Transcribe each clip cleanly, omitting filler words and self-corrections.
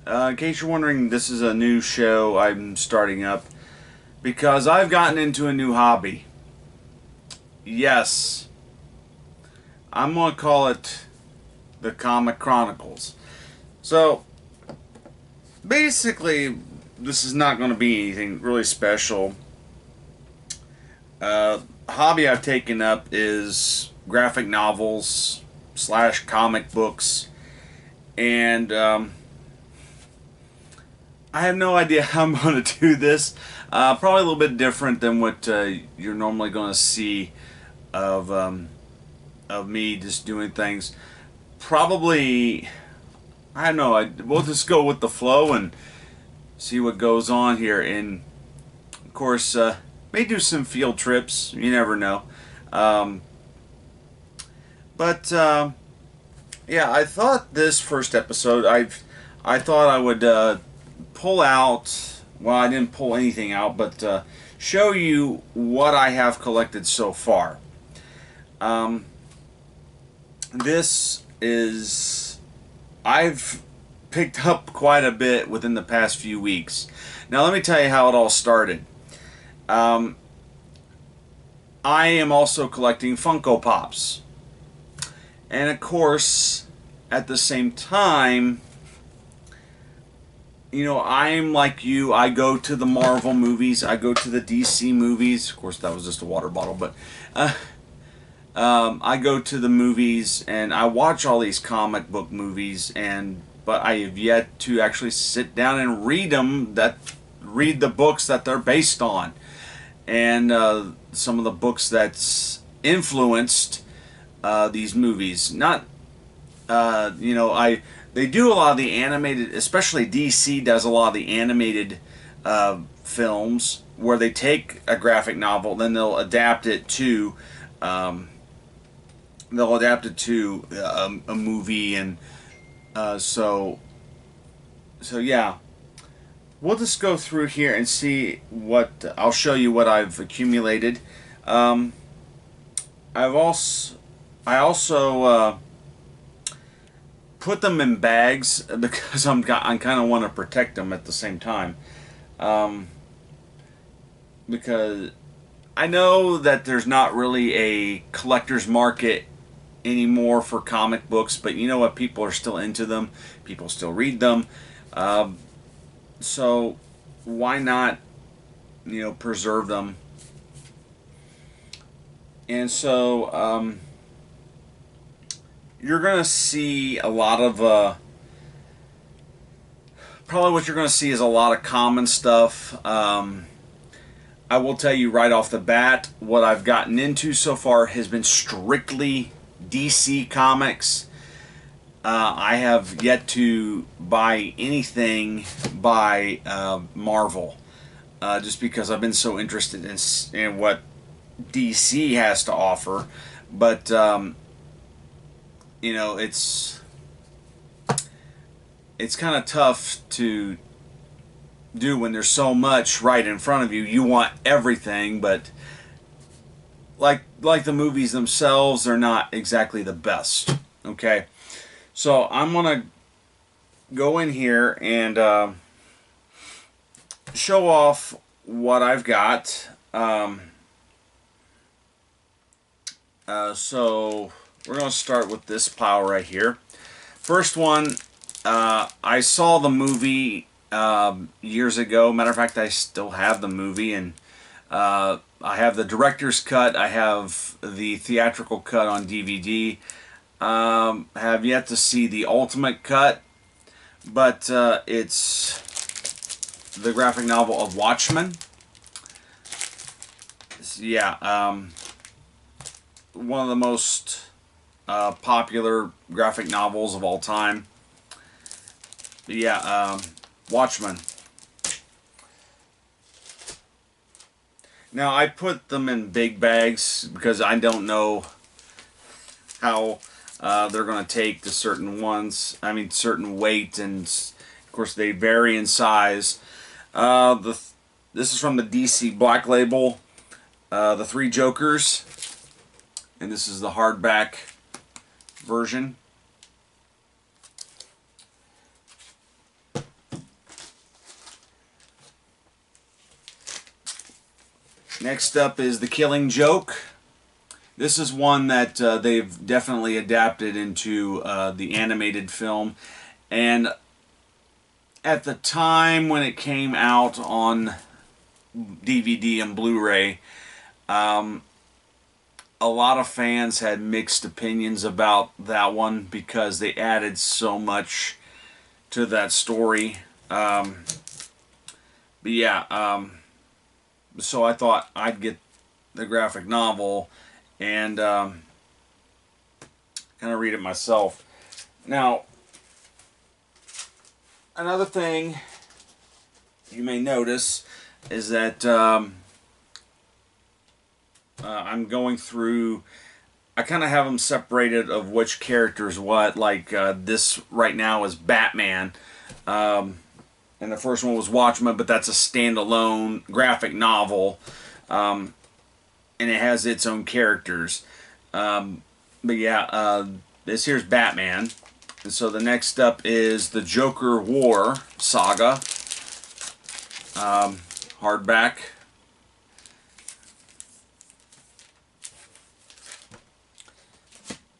In case you're wondering, this is a new show I'm starting up because I've gotten into a new hobby. Yes, I'm going to call it the Comic Chronicles. So, basically, this is not going to be anything really special. Hobby I've taken up is graphic novels / comic books, and I have no idea how I'm going to do this. Probably a little bit different than what you're normally going to see of me just doing things. Probably, I don't know. We'll just go with the flow and see what goes on here. And of course, may do some field trips. You never know. But yeah, I thought this first episode, I thought I would pull out. Well, I didn't pull anything out, but show you what I have collected so far. This is, I've picked up quite a bit within the past few weeks. Now let me tell you how it all started. I am also collecting Funko Pops. And of course, at the same time, you know, I'm like you. I go to the Marvel movies. I go to the DC movies. Of course, that was just a water bottle, but I go to the movies and I watch all these comic book movies, but I have yet to actually sit down and read the books that they're based on, and some of the books that's influenced these movies. Not, you know, they do a lot of the animated, especially DC does a lot of the animated films where they take a graphic novel, then they'll adapt it to a movie, and so yeah, we'll just go through here and see what I'll show you what I've accumulated. I also put them in bags because I kind of want to protect them at the same time, because I know that there's not really a collector's market anymore for comic books, but you know what? People are still into them. People still read them. So why not, you know, preserve them? And so you're going to see a lot of probably what you're going to see is a lot of common stuff. I will tell you right off the bat, what I've gotten into so far has been strictly DC Comics. I have yet to buy anything by Marvel, just because I've been so interested in what DC has to offer. But you know, it's kind of tough to do when there's so much right in front of you. You want everything, but like the movies themselves, they're not exactly the best. Okay, so I'm gonna go in here and show off what I've got. So we're gonna start with this pile right here. First one, I saw the movie years ago. Matter of fact, I still have the movie, and I have the director's cut. I have the theatrical cut on DVD. Have yet to see the ultimate cut, but it's the graphic novel of Watchmen. Yeah, one of the most popular graphic novels of all time. Yeah, Watchmen. Now, I put them in big bags because I don't know how they're going to take to certain ones. I mean, certain weight, and of course they vary in size. This is from the DC Black Label, the Three Jokers, and this is the hardback version. Next up is The Killing Joke. This is one that they've definitely adapted into the animated film. And at the time when it came out on DVD and Blu-ray, a lot of fans had mixed opinions about that one because they added so much to that story. But yeah, so I thought I'd get the graphic novel and kind of read it myself. Now, another thing you may notice is that I'm going through, I kind of have them separated of which character's what. Like this right now is Batman, and the first one was Watchmen, but that's a standalone graphic novel, and it has its own characters. But yeah, this here's Batman. And so the next up is the Joker War Saga, hardback.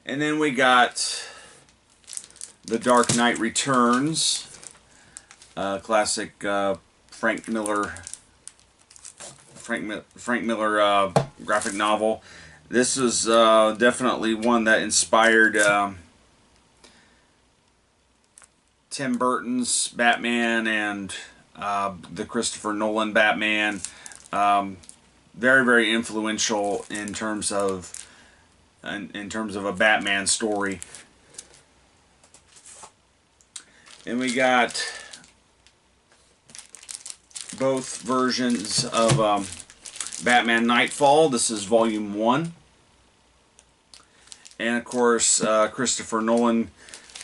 And then we got The Dark Knight Returns, classic Frank Miller graphic novel. This is definitely one that inspired Tim Burton's Batman and the Christopher Nolan Batman. Very, very influential in terms of a Batman story. And we got both versions of Batman Nightfall. This is volume 1. And of course, Christopher Nolan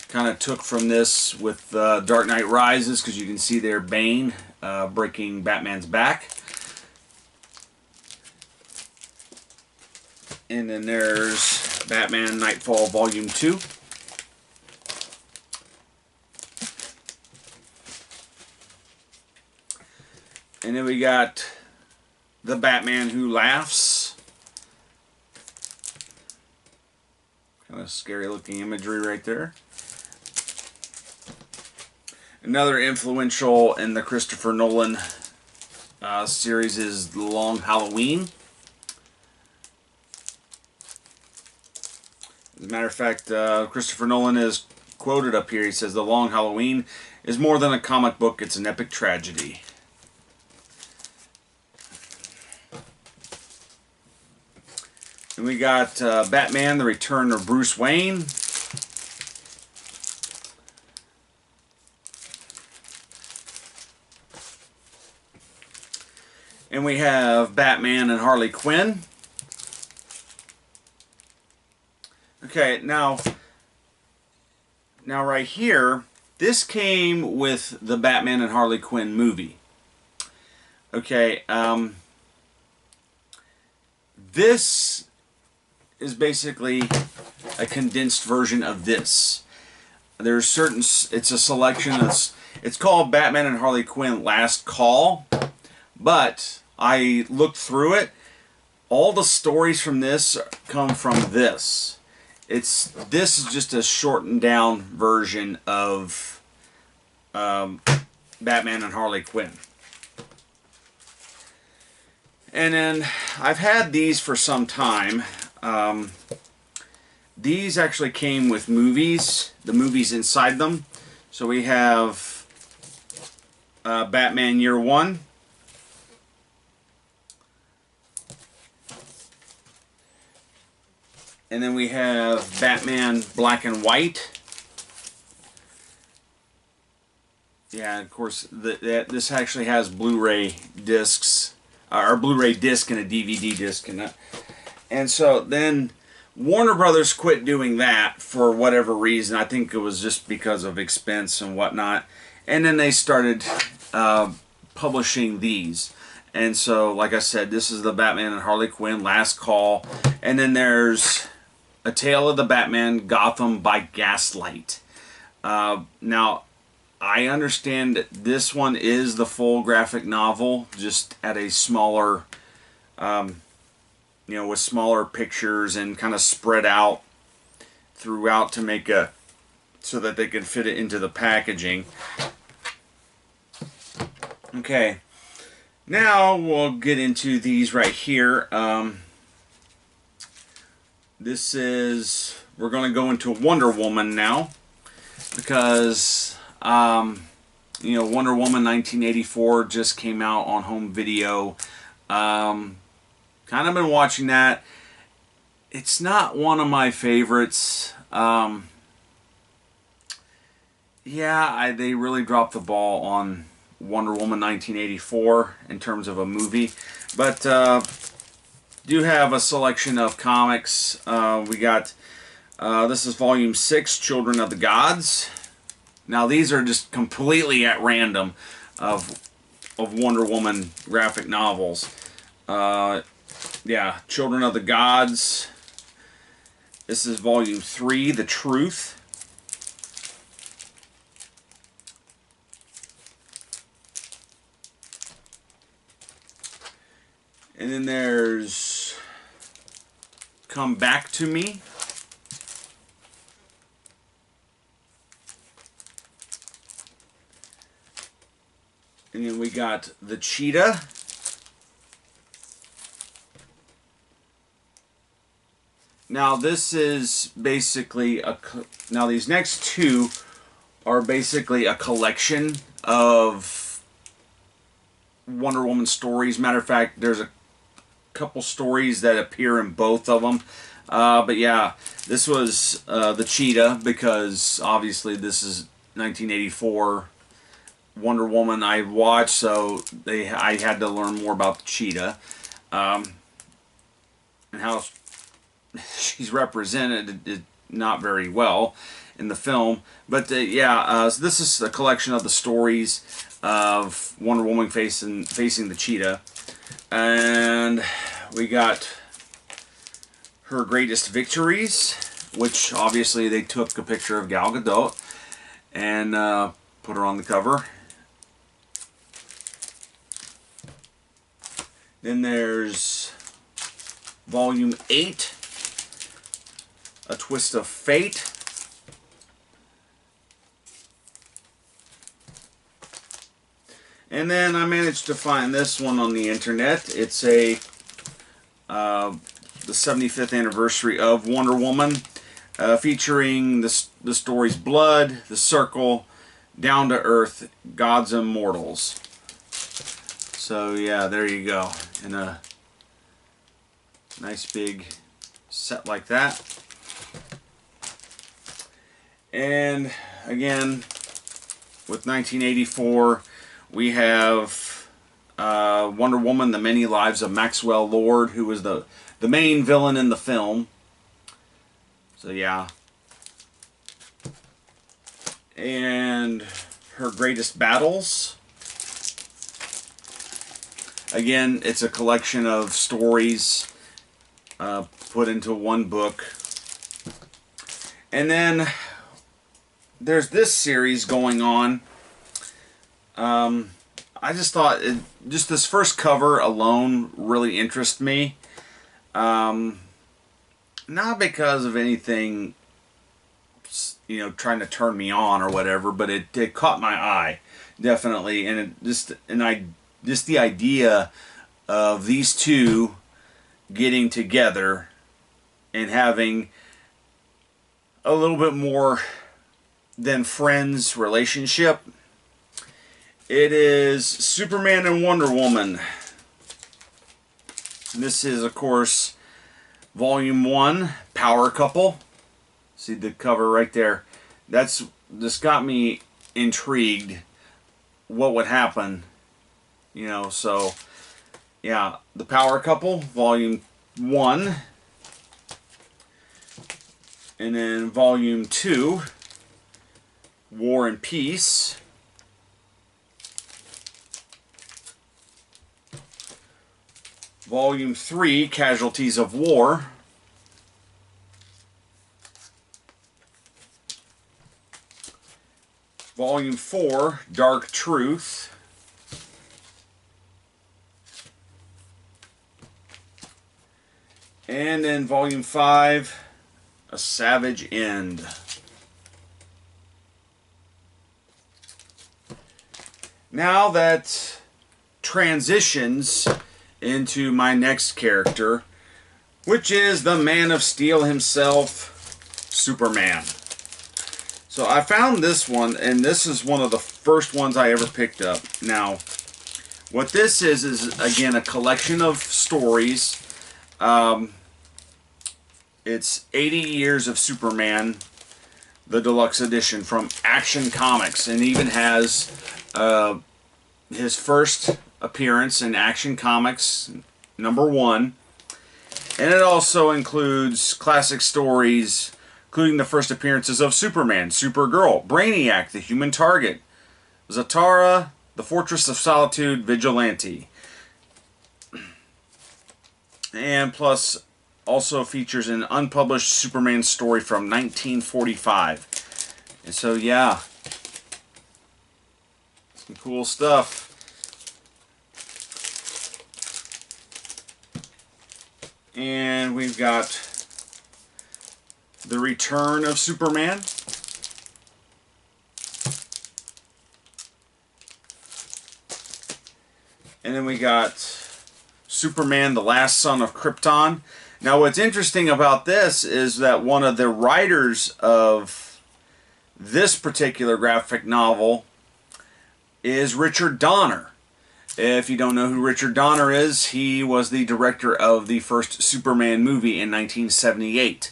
kind of took from this with Dark Knight Rises, because you can see there Bane breaking Batman's back. And then there's Batman Nightfall Volume 2. And then we got The Batman Who Laughs. Kind of scary looking imagery right there. Another influential in the Christopher Nolan series is The Long Halloween. As a matter of fact, Christopher Nolan is quoted up here. He says, "The Long Halloween is more than a comic book, it's an epic tragedy." And we got Batman, The Return of Bruce Wayne. And we have Batman and Harley Quinn. Okay, now right here, this came with the Batman and Harley Quinn movie. Okay, this is basically a condensed version of this. There's certain, it's a selection, it's called Batman and Harley Quinn Last Call, but I looked through it. All the stories from this come from this. This is just a shortened down version of Batman and Harley Quinn. And then I've had these for some time. These actually came with movies, the movies inside them. So we have Batman Year One. And then we have Batman Black and White. Yeah, of course, this actually has Blu-ray discs, or Blu-ray disc and a DVD disc in it. And so then Warner Brothers quit doing that for whatever reason. I think it was just because of expense and whatnot. And then they started publishing these. And so, like I said, this is the Batman and Harley Quinn Last Call. And then there's A Tale of the Batman Gotham by Gaslight. Now, I understand that this one is the full graphic novel, just at a smaller you know, with smaller pictures and kind of spread out throughout to make a, so that they could fit it into the packaging. Okay, now we'll get into these right here. This is, we're going to go into Wonder Woman now, because you know, Wonder Woman 1984 just came out on home video. Kind of been watching that. It's not one of my favorites. Yeah, they really dropped the ball on Wonder Woman 1984 in terms of a movie, but do have a selection of comics. We got this is volume 6, Children of the Gods. Now these are just completely at random of Wonder Woman graphic novels. Yeah, Children of the Gods. This is volume 3, The Truth. And then there's Come Back to Me. And then we got The Cheetah. Now this is basically now these next two are basically a collection of Wonder Woman stories. Matter of fact, there's a couple stories that appear in both of them. But yeah, this was The Cheetah, because obviously this is 1984 Wonder Woman I watched, so I had to learn more about the cheetah, and how she's represented not very well in the film. But yeah, so this is a collection of the stories of Wonder Woman facing the cheetah, and we got Her Greatest Victories, which obviously they took a picture of Gal Gadot and put her on the cover. Then there's volume 8, A Twist of Fate. And then I managed to find this one on the internet. It's the 75th anniversary of Wonder Woman, featuring the stories Blood, The Circle, Down to Earth, Gods and Mortals. So yeah, there you go, in a nice big set like that. And again, with 1984, we have Wonder Woman, The Many Lives of Maxwell Lord, who was the main villain in the film. So yeah. And Her Greatest Battles. Again, it's a collection of stories put into one book. And then there's this series going on. I just thought just this first cover alone really interested me. Not because of anything, you know, trying to turn me on or whatever, but it caught my eye, definitely. And just the idea of these two getting together and having a little bit more than friends relationship. It is Superman and Wonder Woman. This is, of course, volume 1, Power Couple. See the cover right there. This got me intrigued. What would happen? You know, so yeah, the Power Couple, volume 1. And then volume 2, War and Peace. Volume 3, Casualties of War. Volume 4, Dark Truth. And in Volume 5, A Savage End. Now that transitions into my next character, which is the Man of Steel himself, Superman. So I found this one, and this is one of the first ones I ever picked up. Now, what this is again a collection of stories. It's 80 Years of Superman, the deluxe edition from Action Comics, and even has his first appearance in Action Comics #1, and it also includes classic stories, including the first appearances of Superman, Supergirl, Brainiac, the Human Target, Zatara, the Fortress of Solitude, Vigilante, and plus also features an unpublished Superman story from 1945. And so yeah, some cool stuff. And we've got The Return of Superman. And then we got Superman, the Last Son of Krypton. Now what's interesting about this is that one of the writers of this particular graphic novel is Richard Donner. If you don't know who Richard Donner is, he was the director of the first Superman movie in 1978.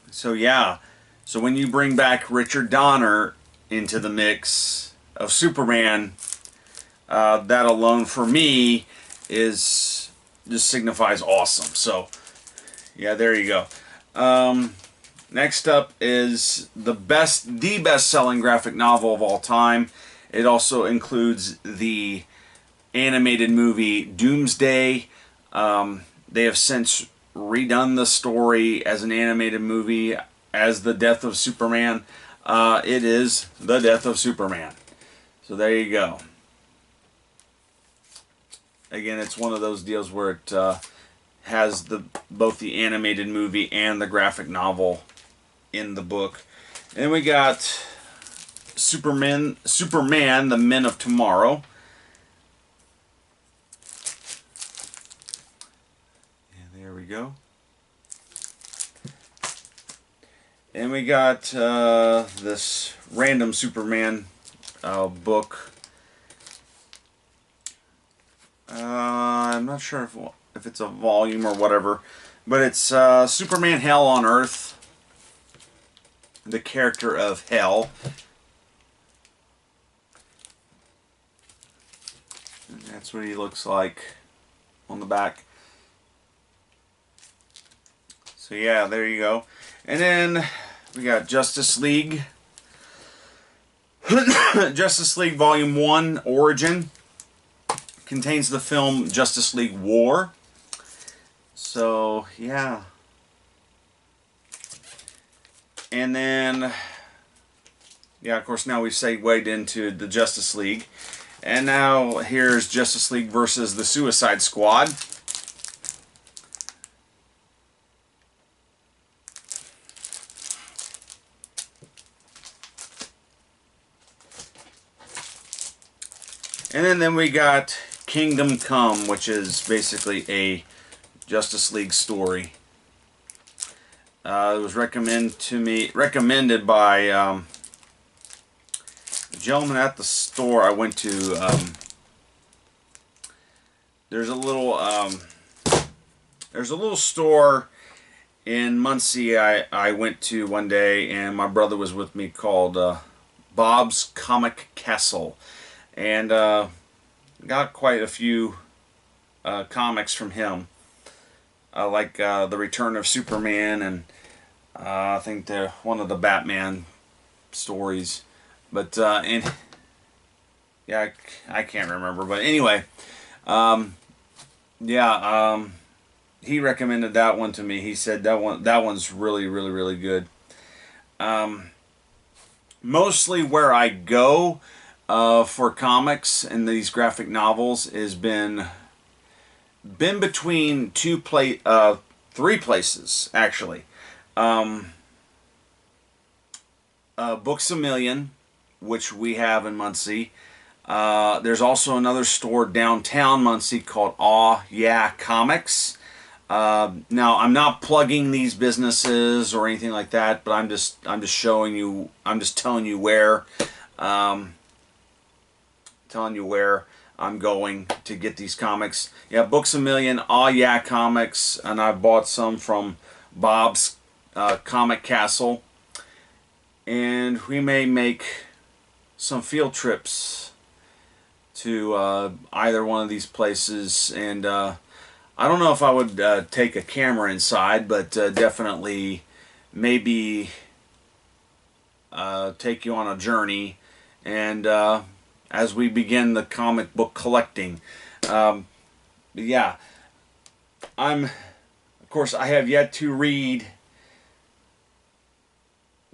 So yeah, so when you bring back Richard Donner into the mix of Superman, that alone for me is just signifies awesome. So yeah, there you go. Next up is the best-selling graphic novel of all time. It also includes the animated movie Doomsday. They have since redone the story as an animated movie as The Death of Superman. It is The Death of Superman. So there you go. Again, it's one of those deals where it has both the animated movie and the graphic novel in the book. And we got Superman, the Men of Tomorrow. And there we go. And we got this random Superman book. I'm not sure if it's a volume or whatever, but it's Superman Hell on Earth, the character of Hell. And that's what he looks like on the back. So yeah, there you go. And then we got Justice League. Justice League Volume 1, Origin. Contains the film Justice League War. So yeah. And then yeah, of course now we've segued into the Justice League. And now here's Justice League versus the Suicide Squad. And then we got Kingdom Come, which is basically a Justice League story. It was recommended by a gentleman at the store I went to. There's a little store in Muncie I went to one day, and my brother was with me, called Bob's Comic Castle. And got quite a few comics from him, like The Return of Superman, and I think one of the Batman stories. But yeah, I can't remember. But anyway, yeah, he recommended that one to me. He said that one's really, really, really good. Mostly where I go for comics and these graphic novels has been between two three places actually. Books A Million, which we have in Muncie. There's also another store downtown Muncie called Aw Yeah Comics. Now I'm not plugging these businesses or anything like that, but I'm just showing you. I'm just telling you where, um, I'm going to get these comics. Yeah, Books A Million, Aw Yeah Comics, and I bought some from Bob's Comic Castle. And we may make some field trips to either one of these places. And I don't know if I would take a camera inside, but definitely maybe take you on a journey. And as we begin the comic book collecting, yeah, of course, I have yet to read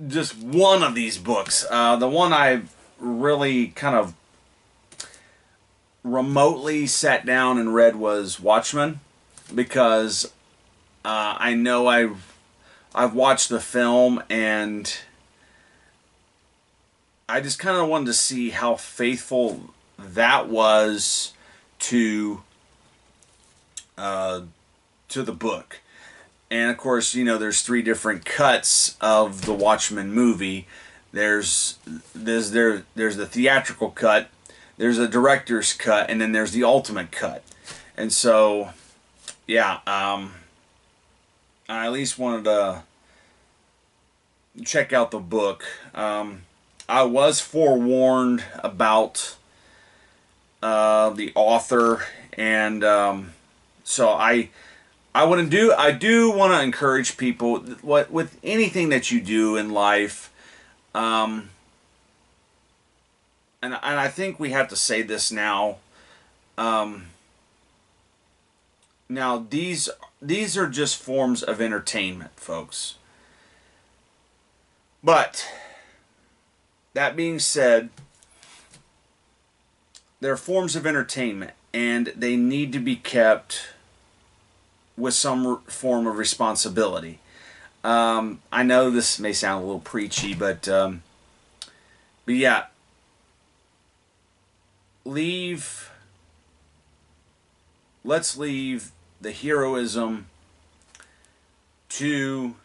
just one of these books. The one I really kind of remotely sat down and read was Watchmen, because I know I've watched the film, and I just kind of wanted to see how faithful that was to the book. And of course, you know, there's three different cuts of the Watchmen movie. There's the theatrical cut, there's a director's cut, and then there's the ultimate cut. And so, yeah, I at least wanted to check out the book. I was forewarned about the author, and so I do want to encourage people, with anything that you do in life, and I think we have to say this now. Now these are just forms of entertainment, folks. But that being said, they're forms of entertainment, and they need to be kept with some form of responsibility. I know this may sound a little preachy, but yeah, let's leave the heroism to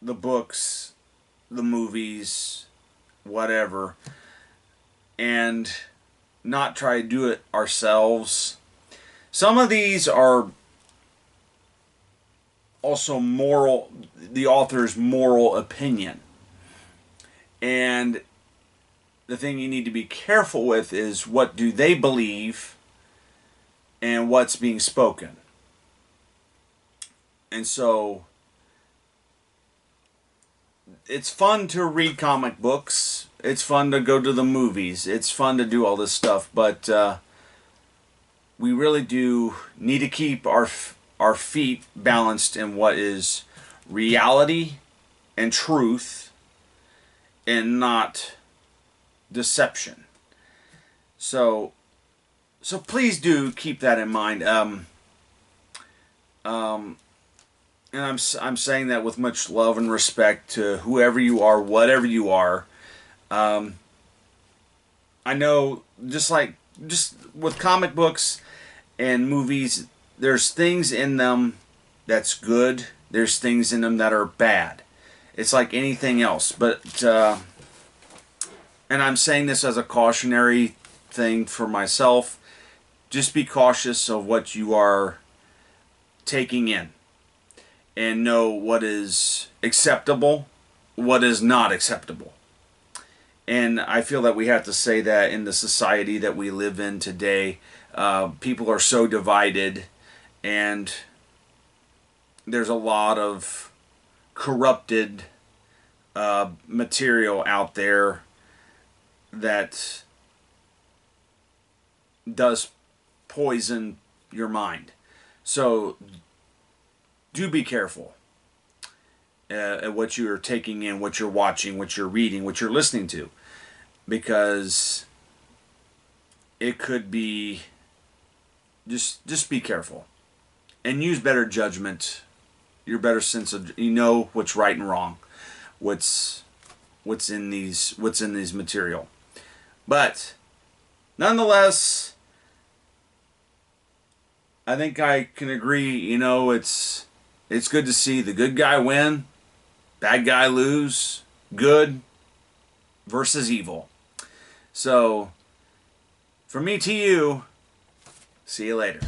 the books, the movies, whatever, and not try to do it ourselves. Some of these are also moral, the author's moral opinion. And the thing you need to be careful with is, what do they believe and what's being spoken. And so it's fun to read comic books. It's fun to go to the movies. It's fun to do all this stuff. But we really do need to keep our feet balanced in what is reality and truth, and not deception. So please do keep that in mind. And I'm saying that with much love and respect to whoever you are, whatever you are. I know, just with comic books and movies, there's things in them that's good. There's things in them that are bad. It's like anything else. But and I'm saying this as a cautionary thing for myself. Just be cautious of what you are taking in, and know what is acceptable, what is not acceptable. And I feel that we have to say that in the society that we live in today, people are so divided, and there's a lot of corrupted material out there that does poison your mind. So do be careful at what you're taking in, what you're watching, what you're reading, what you're listening to, because it could be, just be careful. and use better judgment, your better sense of, you know what's right and wrong, what's in these material. But nonetheless, I think I can agree, you know, it's good to see the good guy win, bad guy lose, good versus evil. So, from me to you, see you later.